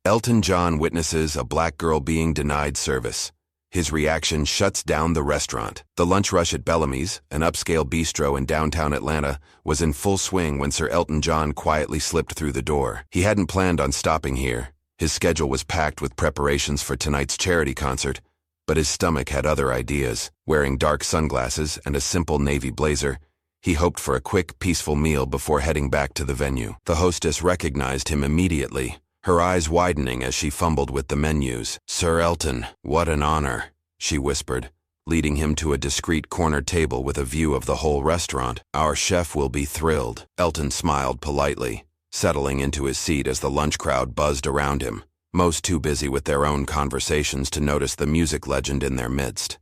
Elton John witnesses a black girl being denied service. His reaction shuts down the restaurant. The lunch rush at Bellamy's, an upscale bistro in downtown Atlanta, was in full swing when Sir Elton John quietly slipped through the door. He hadn't planned on stopping here. His schedule was packed with preparations for tonight's charity concert, but his stomach had other ideas. Wearing dark sunglasses and a simple navy blazer, he hoped for a quick, peaceful meal before heading back to the venue. The hostess recognized him immediately, her eyes widening as she fumbled with the menus. "Sir Elton, what an honor," she whispered, leading him to a discreet corner table with a view of the whole restaurant. "Our chef will be thrilled." Elton smiled politely, settling into his seat as the lunch crowd buzzed around him, most too busy with their own conversations to notice the music legend in their midst.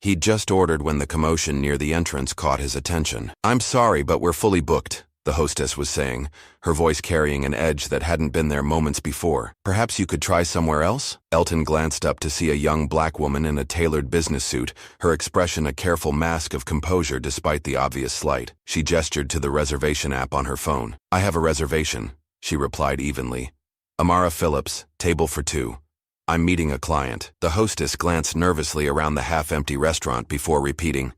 He'd just ordered when the commotion near the entrance caught his attention. "I'm sorry, but we're fully booked," the hostess was saying, her voice carrying an edge that hadn't been there moments before. "Perhaps you could try somewhere else?" Elton glanced up to see a young black woman in a tailored business suit, her expression a careful mask of composure despite the obvious slight. She gestured to the reservation app on her phone. "I have a reservation," she replied evenly. "Amara Phillips, table for 2. I'm meeting a client." The hostess glanced nervously around the half-empty restaurant before repeating,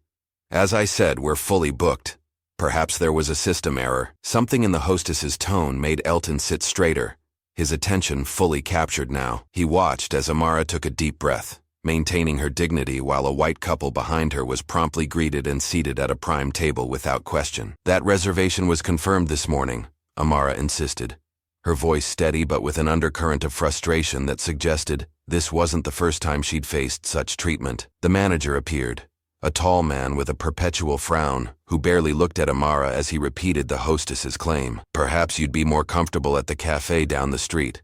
"As I said, we're fully booked." Perhaps there was a system error. Something in the hostess's tone made Elton sit straighter, his attention fully captured now. He watched as Amara took a deep breath, maintaining her dignity while a white couple behind her was promptly greeted and seated at a prime table without question. "That reservation was confirmed this morning," Amara insisted, her voice steady but with an undercurrent of frustration that suggested this wasn't the first time she'd faced such treatment. The manager appeared, a tall man with a perpetual frown, who barely looked at Amara as he repeated the hostess's claim. "Perhaps you'd be more comfortable at the cafe down the street,"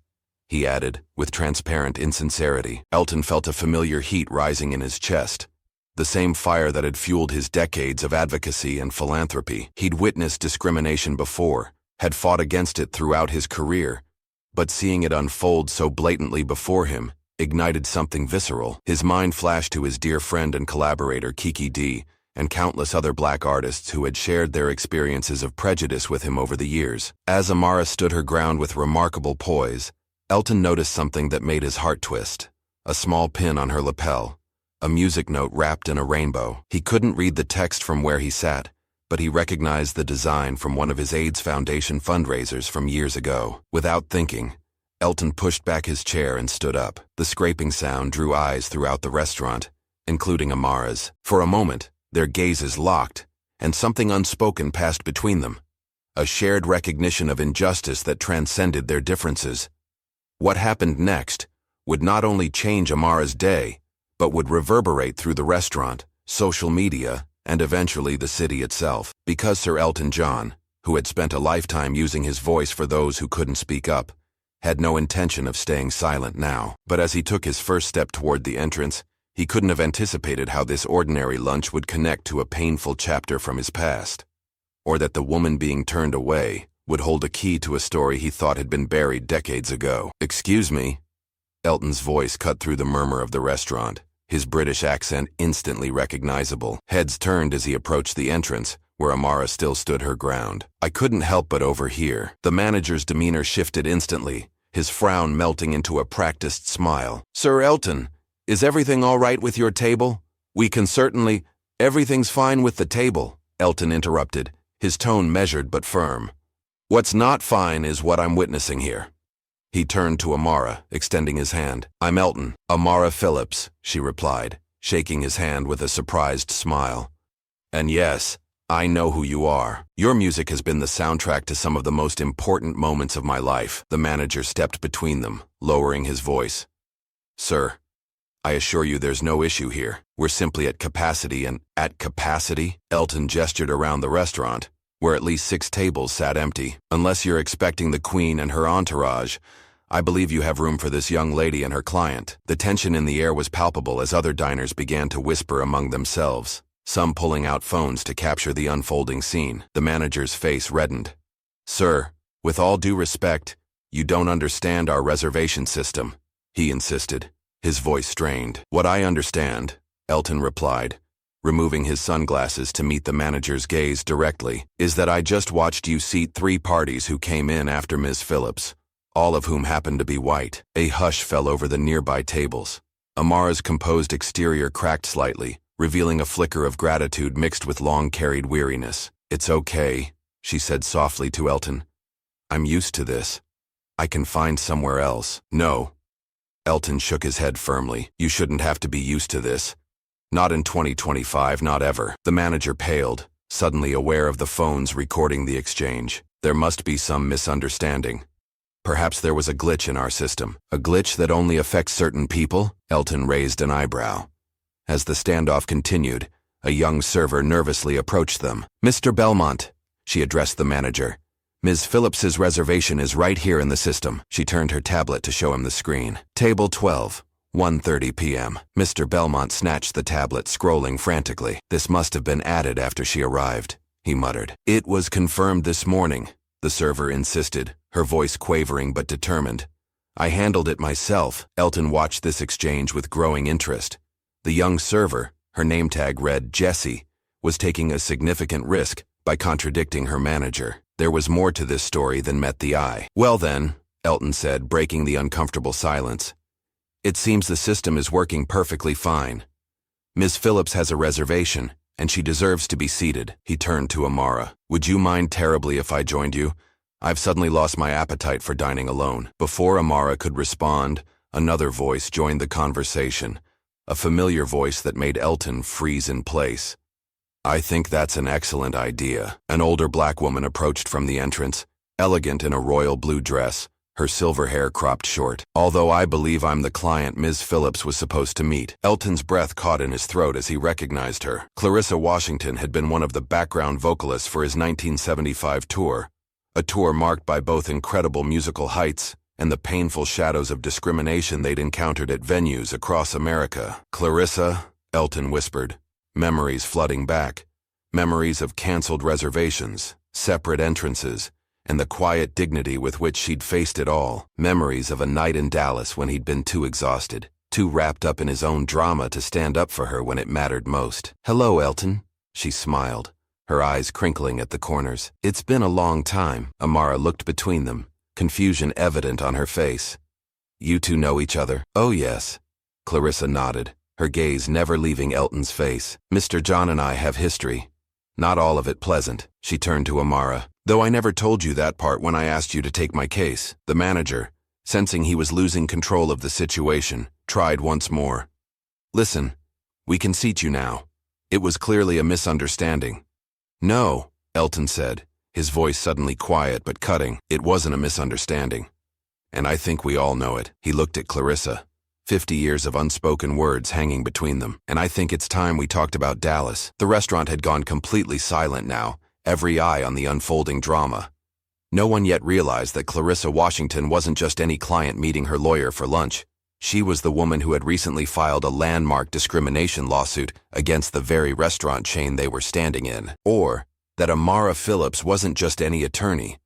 he added, with transparent insincerity. Elton felt a familiar heat rising in his chest, the same fire that had fueled his decades of advocacy and philanthropy. He'd witnessed discrimination before, had fought against it throughout his career, but seeing it unfold so blatantly before him ignited something visceral. His mind flashed to his dear friend and collaborator Kiki D and countless other black artists who had shared their experiences of prejudice with him over the years. As Amara stood her ground with remarkable poise, Elton noticed something that made his heart twist. A small pin on her lapel, a music note wrapped in a rainbow. He couldn't read the text from where he sat, but he recognized the design from one of his AIDS Foundation fundraisers from years ago. Without thinking, Elton pushed back his chair and stood up. The scraping sound drew eyes throughout the restaurant, including Amara's. For a moment, their gazes locked, and something unspoken passed between them, a shared recognition of injustice that transcended their differences. What happened next would not only change Amara's day, but would reverberate through the restaurant, social media, and eventually the city itself. Because Sir Elton John, who had spent a lifetime using his voice for those who couldn't speak up, had no intention of staying silent now. But as he took his first step toward the entrance, he couldn't have anticipated how this ordinary lunch would connect to a painful chapter from his past, or that the woman being turned away would hold a key to a story he thought had been buried decades ago. "Excuse me." Elton's voice cut through the murmur of the restaurant, his British accent instantly recognizable. Heads turned as he approached the entrance, where Amara still stood her ground. "I couldn't help but overhear." The manager's demeanor shifted instantly, his frown melting into a practiced smile. "Sir Elton, is everything all right with your table? We can certainly—" "Everything's fine with the table," Elton interrupted, his tone measured but firm. "What's not fine is what I'm witnessing here." He turned to Amara, extending his hand. "I'm Elton, Amara Phillips," she replied, shaking his hand with a surprised smile. "And yes, I know who you are. Your music has been the soundtrack to some of the most important moments of my life." The manager stepped between them, lowering his voice. "Sir, I assure you there's no issue here. We're simply at capacity and—" "At capacity?" Elton gestured around the restaurant, where at least 6 tables sat empty. "Unless you're expecting the Queen and her entourage, I believe you have room for this young lady and her client." The tension in the air was palpable as other diners began to whisper among themselves, some pulling out phones to capture the unfolding scene. The manager's face reddened. "Sir, with all due respect, you don't understand our reservation system," he insisted, his voice strained. "What I understand," Elton replied, removing his sunglasses to meet the manager's gaze directly, "is that I just watched you seat 3 parties who came in after Ms. Phillips, all of whom happened to be white. A hush fell over the nearby tables. Amara's composed exterior cracked slightly, revealing a flicker of gratitude mixed with long-carried weariness. "It's okay," she said softly to Elton. "I'm used to this. I can find somewhere else." "No." Elton shook his head firmly. "You shouldn't have to be used to this. Not in 2025, not ever." The manager paled, suddenly aware of the phones recording the exchange. There must be some misunderstanding. Perhaps there was a glitch in our system. "A glitch that only affects certain people?" Elton raised an eyebrow. As the standoff continued, a young server nervously approached them. "Mr. Belmont," she addressed the manager. "Ms. Phillips's reservation is right here in the system." She turned her tablet to show him the screen. "Table 12, 1:30 p.m. Mr. Belmont snatched the tablet, scrolling frantically. "This must have been added after she arrived," he muttered. "It was confirmed this morning," the server insisted, her voice quavering but determined. "I handled it myself." Elton watched this exchange with growing interest. The young server, her name tag read Jessie, was taking a significant risk by contradicting her manager. There was more to this story than met the eye. "Well then," Elton said, breaking the uncomfortable silence, "it seems the system is working perfectly fine. Ms. Phillips has a reservation, and she deserves to be seated." He turned to Amara. "Would you mind terribly if I joined you? I've suddenly lost my appetite for dining alone." Before Amara could respond, another voice joined the conversation, a familiar voice that made Elton freeze in place. "I think that's an excellent idea." An older black woman approached from the entrance, elegant in a royal blue dress, her silver hair cropped short. "Although I believe I'm the client Ms. Phillips was supposed to meet." Elton's breath caught in his throat as he recognized her. Clarissa Washington had been one of the background vocalists for his 1975 tour, a tour marked by both incredible musical heights and the painful shadows of discrimination they'd encountered at venues across America. "Clarissa," Elton whispered, memories flooding back. Memories of canceled reservations, separate entrances, and the quiet dignity with which she'd faced it all. Memories of a night in Dallas when he'd been too exhausted, too wrapped up in his own drama to stand up for her when it mattered most. "Hello, Elton," she smiled, her eyes crinkling at the corners. "It's been a long time." Amara looked between them, confusion evident on her face. "You two know each other?" "Oh yes." Clarissa nodded, her gaze never leaving Elton's face. "Mr. John and I have history. Not all of it pleasant." She turned to Amara. "Though I never told you that part when I asked you to take my case." The manager, sensing he was losing control of the situation, tried once more. "Listen, we can seat you now. It was clearly a misunderstanding." "No," Elton said, his voice suddenly quiet but cutting. "It wasn't a misunderstanding. And I think we all know it." He looked at Clarissa, 50 years of unspoken words hanging between them. "And I think it's time we talked about Dallas." The restaurant had gone completely silent now, every eye on the unfolding drama. No one yet realized that Clarissa Washington wasn't just any client meeting her lawyer for lunch. She was the woman who had recently filed a landmark discrimination lawsuit against the very restaurant chain they were standing in. Or that Amara Phillips wasn't just any attorney,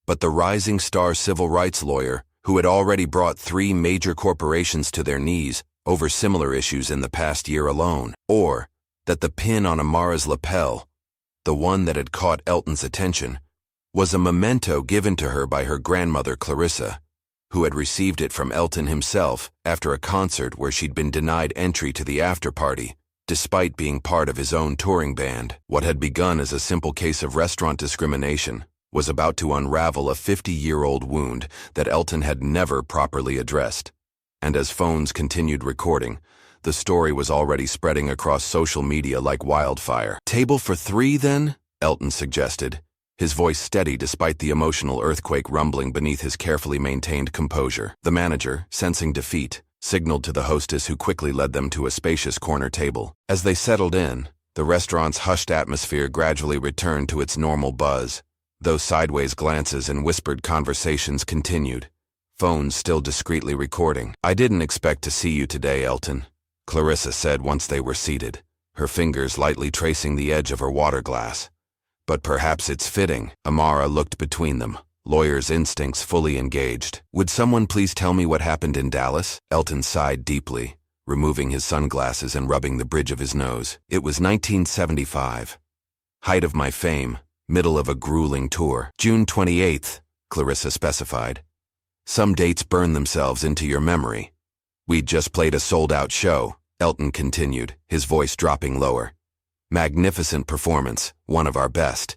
but the rising star civil rights lawyer who had already brought 3 major corporations to their knees over similar issues in the past year alone. Or that the pin on Amara's lapel, the one that had caught Elton's attention, was a memento given to her by her grandmother Clarissa, who had received it from Elton himself after a concert where she'd been denied entry to the after-party, despite being part of his own touring band. What had begun as a simple case of restaurant discrimination was about to unravel a 50-year-old wound that Elton had never properly addressed. And as phones continued recording, the story was already spreading across social media like wildfire. "Table for 3, then?" Elton suggested, his voice steady despite the emotional earthquake rumbling beneath his carefully maintained composure. The manager, sensing defeat, signaled to the hostess who quickly led them to a spacious corner table. As they settled in, the restaurant's hushed atmosphere gradually returned to its normal buzz. Though sideways glances and whispered conversations continued, phones still discreetly recording. "I didn't expect to see you today, Elton," Clarissa said once they were seated, her fingers lightly tracing the edge of her water glass. "But perhaps it's fitting." Amara looked between them, lawyer's instincts fully engaged. "Would someone please tell me what happened in Dallas?" Elton sighed deeply, removing his sunglasses and rubbing the bridge of his nose. "It was 1975. Height of my fame. Middle of a grueling tour." "June 28th, Clarissa specified. Some dates burn themselves into your memory. We'd just played a sold-out show, Elton continued, his voice dropping lower. Magnificent performance, one of our best.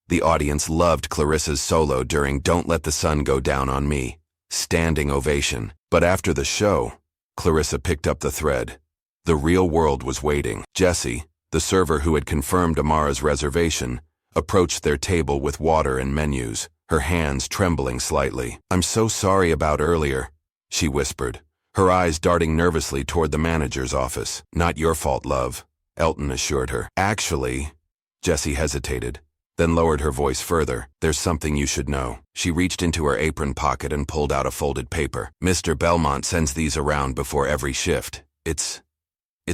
The audience loved Clarissa's solo during Don't Let the Sun Go Down on Me. Standing ovation. But after the show, Clarissa picked up the thread. The real world was waiting. Jesse, the server who had confirmed Amara's reservation, approached their table with water and menus, her hands trembling slightly. "I'm so sorry about earlier," she whispered, her eyes darting nervously toward the manager's office. "Not your fault, love," Elton assured her. "Actually," Jessie hesitated, then lowered her voice further. "There's something you should know." She reached into her apron pocket and pulled out a folded paper. "Mr. Belmont sends these around before every shift. It's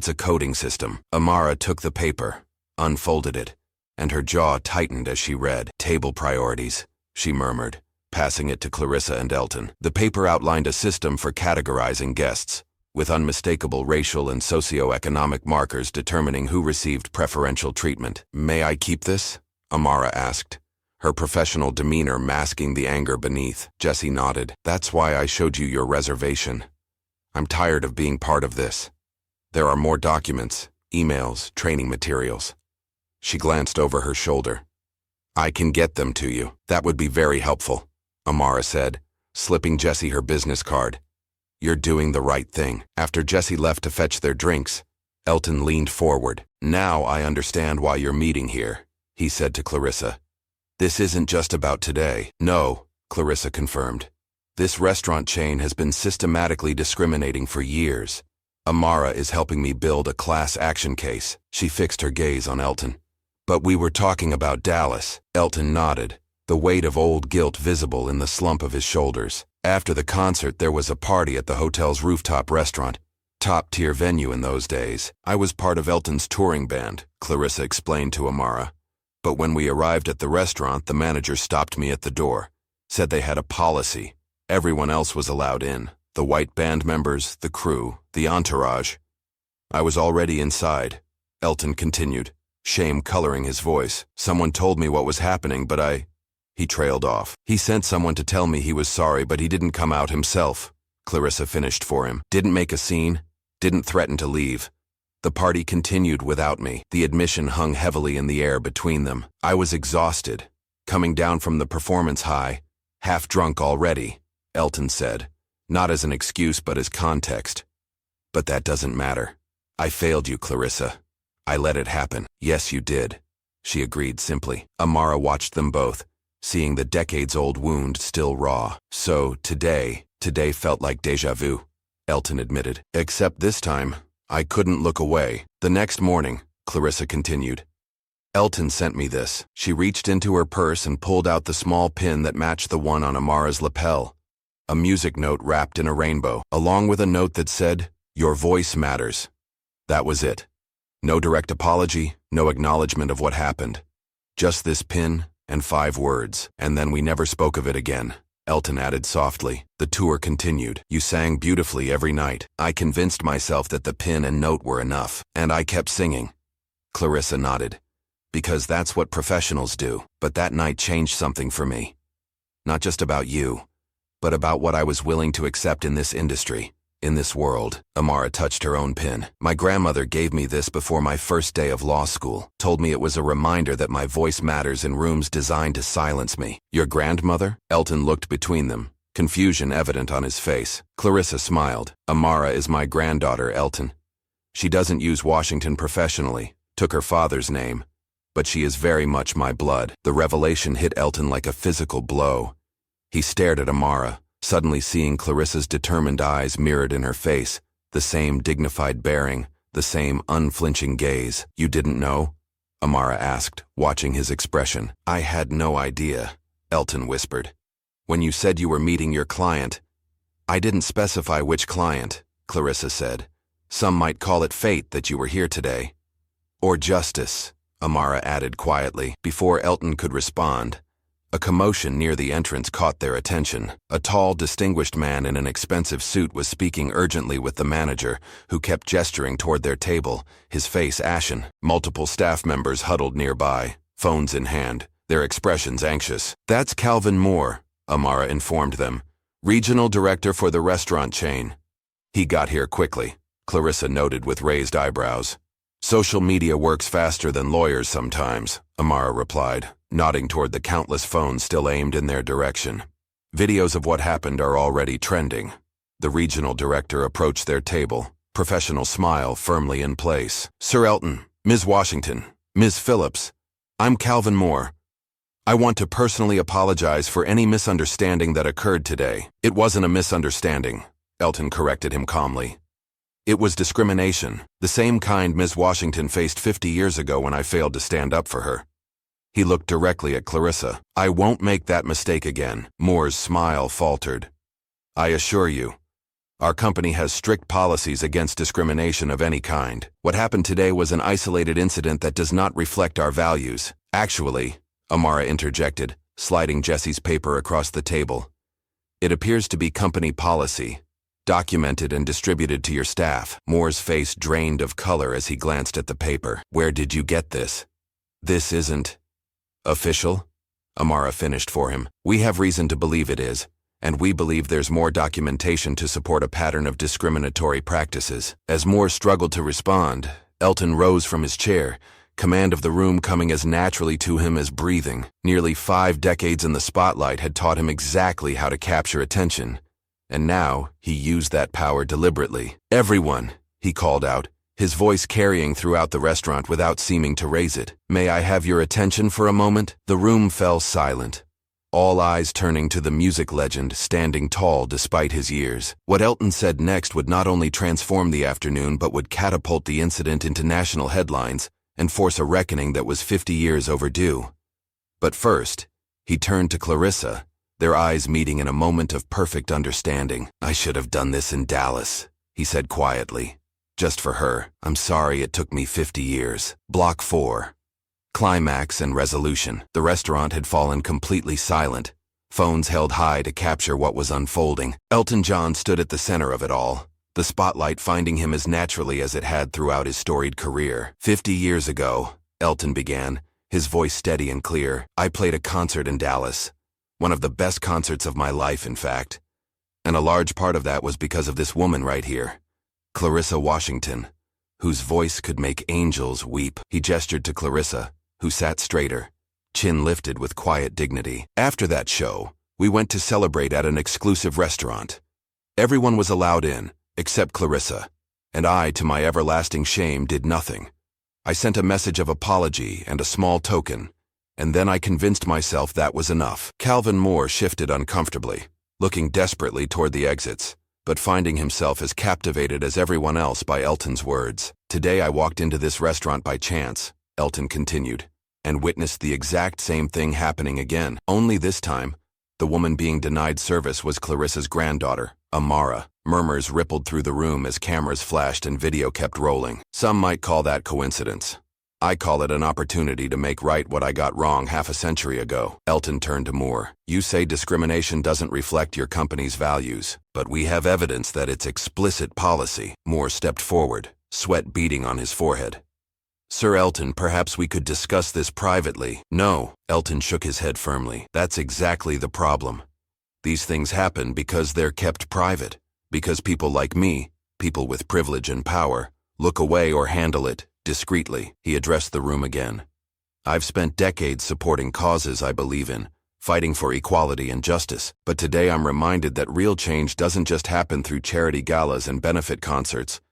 a coding system." Amara took the paper, unfolded it, and her jaw tightened as she read. "Table priorities," she murmured, passing it to Clarissa and Elton. The paper outlined a system for categorizing guests, with unmistakable racial and socioeconomic markers determining who received preferential treatment. "May I keep this?" Amara asked, her professional demeanor masking the anger beneath. Jessie nodded. "That's why I showed you your reservation. I'm tired of being part of this. There are more documents, emails, training materials." She glanced over her shoulder. "I can get them to you. That would be very helpful," Amara said, slipping Jessie her business card. "You're doing the right thing." After Jessie left to fetch their drinks, Elton leaned forward. "Now I understand why you're meeting here," he said to Clarissa. "This isn't just about today." "No," Clarissa confirmed. "This restaurant chain has been systematically discriminating for years. Amara is helping me build a class action case." She fixed her gaze on Elton. "But we were talking about Dallas." Elton nodded, the weight of old guilt visible in the slump of his shoulders. "After the concert, there was a party at the hotel's rooftop restaurant. Top-tier venue in those days. I was part of Elton's touring band," Clarissa explained to Amara. "But when we arrived at the restaurant, the manager stopped me at the door, said they had a policy. Everyone else was allowed in. The white band members, the crew, the entourage. I was already inside," Elton continued, shame coloring his voice. "Someone told me what was happening, but He trailed off. "He sent someone to tell me he was sorry, but he didn't come out himself," Clarissa finished for him. "Didn't make a scene, didn't threaten to leave. The party continued without me." The admission hung heavily in the air between them. "I was exhausted, coming down from the performance high, half drunk already," Elton said, not as an excuse but as context. "But that doesn't matter. I failed you, Clarissa. I let it happen." "Yes, you did," she agreed simply. Amara watched them both, seeing the decades-old wound still raw. "So, today felt like déjà vu," Elton admitted. "Except this time, I couldn't look away." "The next morning," Clarissa continued, "Elton sent me this." She reached into her purse and pulled out the small pin that matched the one on Amara's lapel. A music note wrapped in a rainbow, along with a note that said, "Your voice matters." That was it. No direct apology, no acknowledgement of what happened. Just this pin and 5 words. "And then we never spoke of it again," Elton added softly. "The tour continued. You sang beautifully every night. I convinced myself that the pin and note were enough, and I kept singing." Clarissa nodded. "Because that's what professionals do. But that night changed something for me. Not just about you, but about what I was willing to accept in this industry, in this world." Amara touched her own pin. "My grandmother gave me this before my first day of law school. Told me it was a reminder that my voice matters in rooms designed to silence me." "Your grandmother?" Elton looked between them, confusion evident on his face. Clarissa smiled. "Amara is my granddaughter, Elton. She doesn't use Washington professionally, took her father's name, but she is very much my blood." The revelation hit Elton like a physical blow. He stared at Amara, suddenly seeing Clarissa's determined eyes mirrored in her face, the same dignified bearing, the same unflinching gaze. "You didn't know?" Amara asked, watching his expression. "I had no idea," Elton whispered. "When you said you were meeting your client, I didn't specify which client," Clarissa said. "Some might call it fate that you were here today." "Or justice," Amara added quietly. Before Elton could respond, a commotion near the entrance caught their attention. A tall, distinguished man in an expensive suit was speaking urgently with the manager, who kept gesturing toward their table, his face ashen. Multiple staff members huddled nearby, phones in hand, their expressions anxious. "That's Calvin Moore," Amara informed them, Regional director for the restaurant chain. He got here quickly, Clarissa noted with raised eyebrows. Social media works faster than lawyers sometimes, Amara replied, nodding toward the countless phones still aimed in their direction. Videos of what happened are already trending. The regional director approached their table, professional smile firmly in place. Sir Elton, Ms. Washington, Ms. Phillips, I'm Calvin Moore. I want to personally apologize for any misunderstanding that occurred today. It wasn't a misunderstanding, Elton corrected him calmly. It was discrimination, the same kind Ms. Washington faced 50 years ago when I failed to stand up for her. He looked directly at Clarissa. I won't make that mistake again. Moore's smile faltered. I assure you, our company has strict policies against discrimination of any kind. What happened today was an isolated incident that does not reflect our values. Actually, Amara interjected, sliding Jesse's paper across the table. It appears to be company policy, documented and distributed to your staff. Moore's face drained of color as he glanced at the paper. Where did you get this? This isn't official? Amara finished for him. We have reason to believe it is, and we believe there's more documentation to support a pattern of discriminatory practices. As Moore struggled to respond, Elton rose from his chair, command of the room coming as naturally to him as breathing. Nearly 5 decades in the spotlight had taught him exactly how to capture attention, and now he used that power deliberately. Everyone, he called out, his voice carrying throughout the restaurant without seeming to raise it. May I have your attention for a moment? The room fell silent, all eyes turning to the music legend standing tall despite his years. What Elton said next would not only transform the afternoon but would catapult the incident into national headlines and force a reckoning that was 50 years overdue. But first, he turned to Clarissa, their eyes meeting in a moment of perfect understanding. I should have done this in Dallas, he said quietly. Just for her. I'm sorry it took me 50 years. Block 4. Climax and resolution. The restaurant had fallen completely silent, phones held high to capture what was unfolding. Elton John stood at the center of it all, the spotlight finding him as naturally as it had throughout his storied career. 50 years ago, Elton began, his voice steady and clear, I played a concert in Dallas. One of the best concerts of my life, in fact. And a large part of that was because of this woman right here, Clarissa Washington, whose voice could make angels weep. He gestured to Clarissa, who sat straighter, chin lifted with quiet dignity. After that show, we went to celebrate at an exclusive restaurant. Everyone was allowed in, except Clarissa, and I, to my everlasting shame, did nothing. I sent a message of apology and a small token, and then I convinced myself that was enough. Calvin Moore shifted uncomfortably, looking desperately toward the exits, but finding himself as captivated as everyone else by Elton's words. Today I walked into this restaurant by chance, Elton continued, and witnessed the exact same thing happening again. Only this time, the woman being denied service was Clarissa's granddaughter, Amara. Murmurs rippled through the room as cameras flashed and video kept rolling. Some might call that coincidence. I call it an opportunity to make right what I got wrong half a century ago. Elton turned to Moore. You say discrimination doesn't reflect your company's values, but we have evidence that it's explicit policy. Moore stepped forward, sweat beading on his forehead. Sir Elton, perhaps we could discuss this privately. No, Elton shook his head firmly. That's exactly the problem. These things happen because they're kept private, because people like me, people with privilege and power, look away or handle it discreetly. He addressed the room again. I've spent decades supporting causes I believe in, fighting for equality and justice, but today I'm reminded that real change doesn't just happen through charity galas and benefit concerts.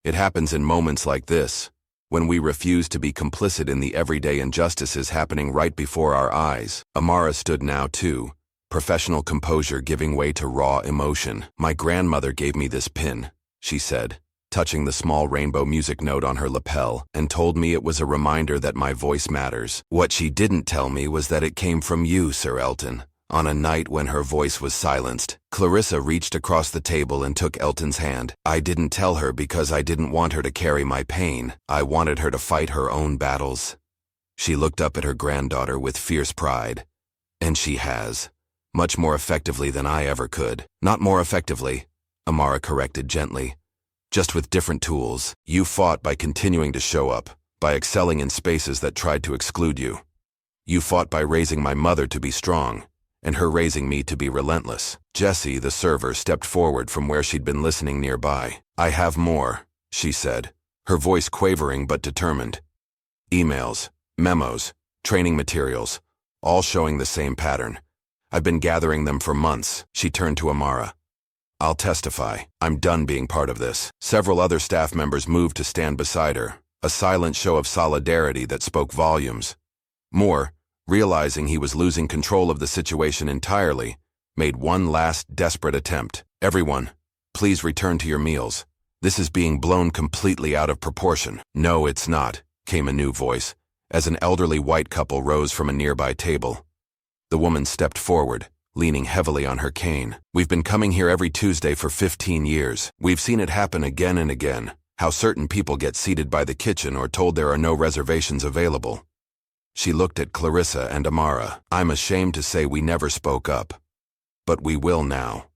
It happens in moments like this, when we refuse to be complicit in the everyday injustices happening right before our eyes. Amara stood now too, professional composure giving way to raw emotion. My grandmother gave me this pin, she said, touching the small rainbow music note on her lapel, and told me it was a reminder that my voice matters. What she didn't tell me was that it came from you, Sir Elton, on a night when her voice was silenced. Clarissa reached across the table and took Elton's hand. I didn't tell her because I didn't want her to carry my pain. I wanted her to fight her own battles. She looked up at her granddaughter with fierce pride. And she has. Much more effectively than I ever could. Not more effectively, Amara corrected gently. Just with different tools. You fought by continuing to show up, by excelling in spaces that tried to exclude you. You fought by raising my mother to be strong, and her raising me to be relentless. Jessie, the server, stepped forward from where she'd been listening nearby. "I have more," she said, her voice quavering but determined. "Emails, memos, training materials, all showing the same pattern. I've been gathering them for months." She turned to Amara. "I'll testify. I'm done being part of this." Several other staff members moved to stand beside her, a silent show of solidarity that spoke volumes. Moore, realizing he was losing control of the situation entirely, made one last desperate attempt. "Everyone, please return to your meals. This is being blown completely out of proportion." "No, it's not," came a new voice, as an elderly white couple rose from a nearby table. The woman stepped forward, leaning heavily on her cane. "We've been coming here every Tuesday for 15 years. We've seen it happen again and again, how certain people get seated by the kitchen or told there are no reservations available." She looked at Clarissa and Amara. "I'm ashamed to say we never spoke up. But we will now.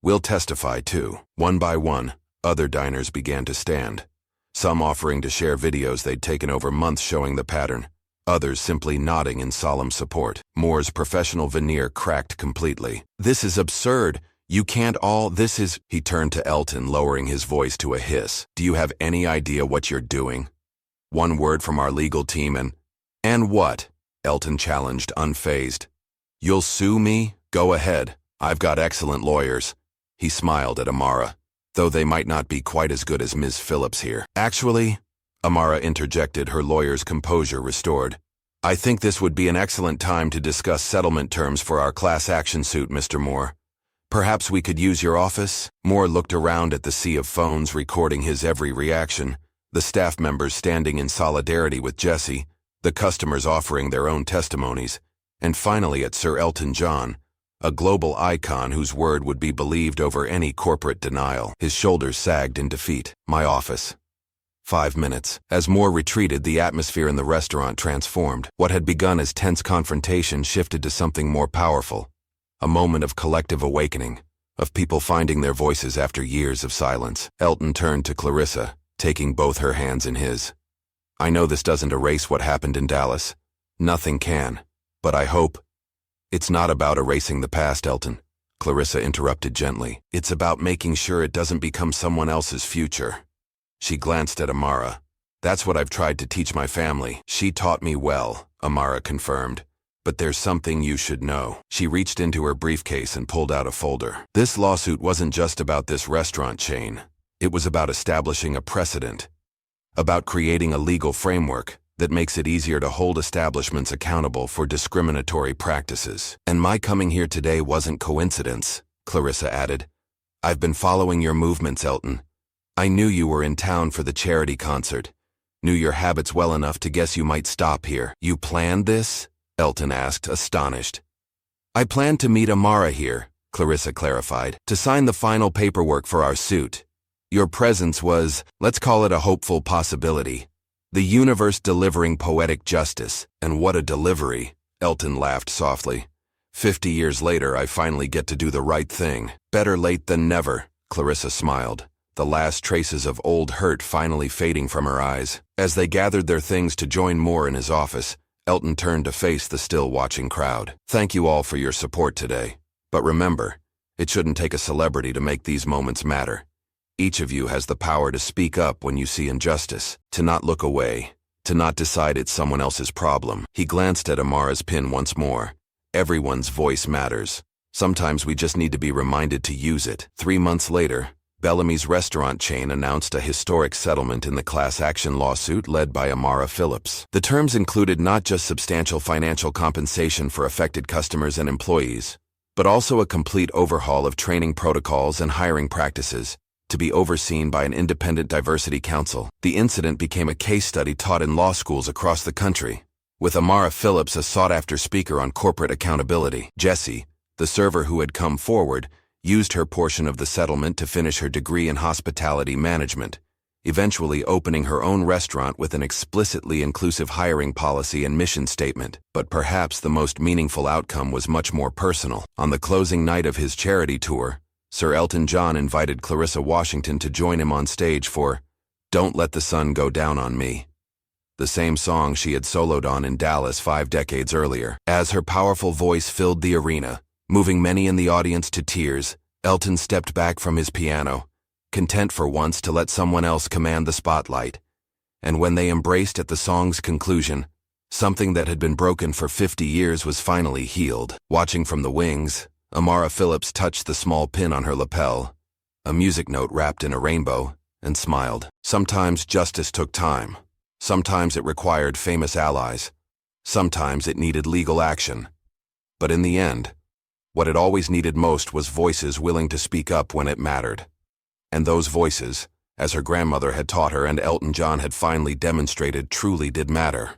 We'll testify too." One by one, other diners began to stand, some offering to share videos they'd taken over months showing the pattern, others simply nodding in solemn support. Moore's professional veneer cracked completely. "This is absurd. You can't all, this is—" He turned to Elton, lowering his voice to a hiss. "Do you have any idea what you're doing? One word from our legal team and what?" Elton challenged, unfazed. "You'll sue me? Go ahead. I've got excellent lawyers." He smiled at Amara, though they might not be quite as good as Ms. Phillips here. "Actually," Amara interjected, her lawyer's composure restored, "I think this would be an excellent time to discuss settlement terms for our class action suit, Mr. Moore. Perhaps we could use your office?" Moore looked around at the sea of phones recording his every reaction, the staff members standing in solidarity with Jessie, the customers offering their own testimonies, and finally at Sir Elton John, a global icon whose word would be believed over any corporate denial. His shoulders sagged in defeat. "My office." 5 minutes. As Moore retreated, the atmosphere in the restaurant transformed. What had begun as tense confrontation shifted to something more powerful, a moment of collective awakening, of people finding their voices after years of silence. Elton turned to Clarissa, taking both her hands in his. "I know this doesn't erase what happened in Dallas. Nothing can. But I hope—" "It's not about erasing the past, Elton," Clarissa interrupted gently. "It's about making sure it doesn't become someone else's future." She glanced at Amara. "That's what I've tried to teach my family." "She taught me well," Amara confirmed. "But there's something you should know." She reached into her briefcase and pulled out a folder. "This lawsuit wasn't just about this restaurant chain. It was about establishing a precedent, about creating a legal framework that makes it easier to hold establishments accountable for discriminatory practices. And my coming here today wasn't coincidence," Clarissa added. "I've been following your movements, Elton. I knew you were in town for the charity concert, knew your habits well enough to guess you might stop here." "You planned this?" Elton asked, astonished. "I planned to meet Amara here," Clarissa clarified, "to sign the final paperwork for our suit. Your presence was, let's call it a hopeful possibility. The universe delivering poetic justice." "And what a delivery," Elton laughed softly. 50 years later, I finally get to do the right thing." "Better late than never," Clarissa smiled, the last traces of old hurt finally fading from her eyes. As they gathered their things to join Moore in his office, Elton turned to face the still watching crowd. "Thank you all for your support today. But remember, it shouldn't take a celebrity to make these moments matter. Each of you has the power to speak up when you see injustice, to not look away, to not decide it's someone else's problem." He glanced at Amara's pin once more. "Everyone's voice matters. Sometimes we just need to be reminded to use it." 3 months later, Bellamy's restaurant chain announced a historic settlement in the class action lawsuit led by Amara Phillips. The terms included not just substantial financial compensation for affected customers and employees, but also a complete overhaul of training protocols and hiring practices, to be overseen by an independent diversity council. The incident became a case study taught in law schools across the country, with Amara Phillips a sought-after speaker on corporate accountability. Jessie, the server who had come forward, used her portion of the settlement to finish her degree in hospitality management, eventually opening her own restaurant with an explicitly inclusive hiring policy and mission statement. But perhaps the most meaningful outcome was much more personal. On the closing night of his charity tour, Sir Elton John invited Clarissa Washington to join him on stage for "Don't Let the Sun Go Down on Me." the same song she had soloed on in Dallas 5 decades earlier. As her powerful voice filled the arena, moving many in the audience to tears, Elton stepped back from his piano, content for once to let someone else command the spotlight. And when they embraced at the song's conclusion, something that had been broken for 50 years was finally healed. Watching from the wings, Amara Phillips touched the small pin on her lapel, a music note wrapped in a rainbow, and smiled. Sometimes justice took time. Sometimes it required famous allies. Sometimes it needed legal action. But in the end, what it always needed most was voices willing to speak up when it mattered. And those voices, as her grandmother had taught her and Elton John had finally demonstrated, truly did matter.